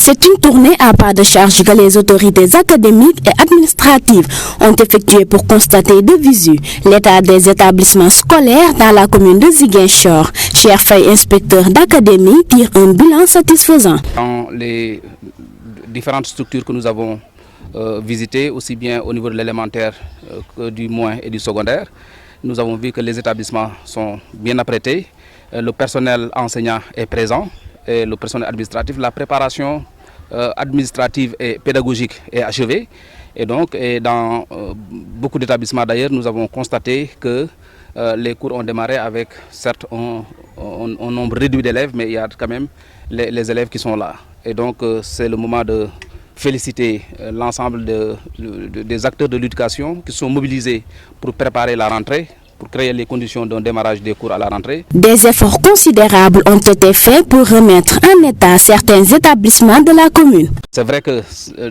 C'est une tournée à pas de charge que les autorités académiques et administratives ont effectuée pour constater de visu l'état des établissements scolaires dans la commune de Ziguinchor. Cheikh Faye, inspecteur d'académie, tire un bilan satisfaisant. Dans les différentes structures que nous avons visitées, aussi bien au niveau de l'élémentaire que du moyen et du secondaire, nous avons vu que les établissements sont bien apprêtés, le personnel enseignant est présent et le personnel administratif, la préparation administrative et pédagogique est achevée. Et donc, dans beaucoup d'établissements d'ailleurs, nous avons constaté que les cours ont démarré avec certes un nombre réduit d'élèves, mais il y a quand même les élèves qui sont là. Et donc, c'est le moment de féliciter l'ensemble des acteurs de l'éducation qui sont mobilisés pour préparer la rentrée, pour créer les conditions d'un démarrage des cours à la rentrée. Des efforts considérables ont été faits pour remettre en état certains établissements de la commune. C'est vrai que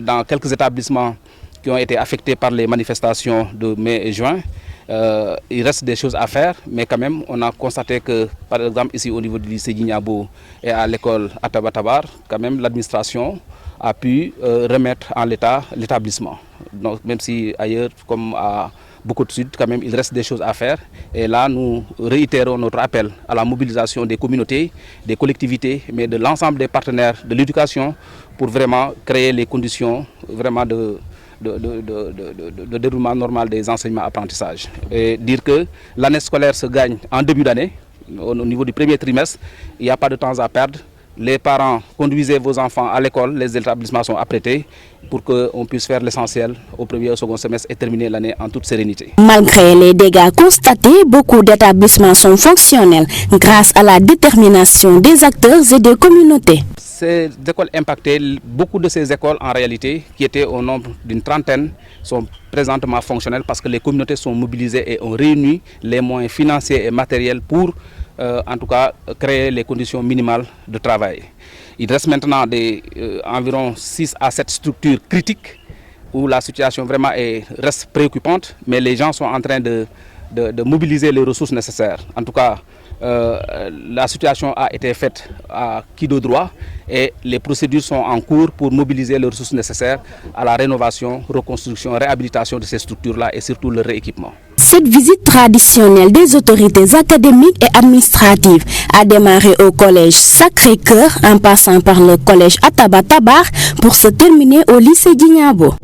dans quelques établissements qui ont été affectés par les manifestations de mai et juin, il reste des choses à faire, mais quand même on a constaté que, par exemple ici au niveau du lycée Djignabo et à l'école Atabatabar, quand même l'administration a pu remettre en l'état l'établissement. Donc même si ailleurs, comme à beaucoup de sud, quand même il reste des choses à faire. Et là nous réitérons notre appel à la mobilisation des communautés, des collectivités, mais de l'ensemble des partenaires de l'éducation pour vraiment créer les conditions vraiment de déroulement normal des enseignements-apprentissages. Et dire que l'année scolaire se gagne en début d'année, au niveau du premier trimestre, il n'y a pas de temps à perdre. Les parents, conduisez vos enfants à l'école, les établissements sont apprêtés pour qu'on puisse faire l'essentiel au premier et au second semestre et terminer l'année en toute sérénité. Malgré les dégâts constatés, beaucoup d'établissements sont fonctionnels grâce à la détermination des acteurs et des communautés. Ces écoles impactées, beaucoup de ces écoles en réalité, qui étaient au nombre d'une trentaine, sont présentement fonctionnelles parce que les communautés sont mobilisées et ont réuni les moyens financiers et matériels pour en tout cas créer les conditions minimales de travail. Il reste maintenant environ 6 à 7 structures critiques où la situation vraiment reste préoccupante, mais les gens sont en train de mobiliser les ressources nécessaires. En tout cas, la situation a été faite à qui de droit et les procédures sont en cours pour mobiliser les ressources nécessaires à la rénovation, reconstruction, réhabilitation de ces structures-là et surtout le rééquipement. Cette visite traditionnelle des autorités académiques et administratives a démarré au collège Sacré-Cœur en passant par le collège Atabatabar pour se terminer au lycée Djignabo.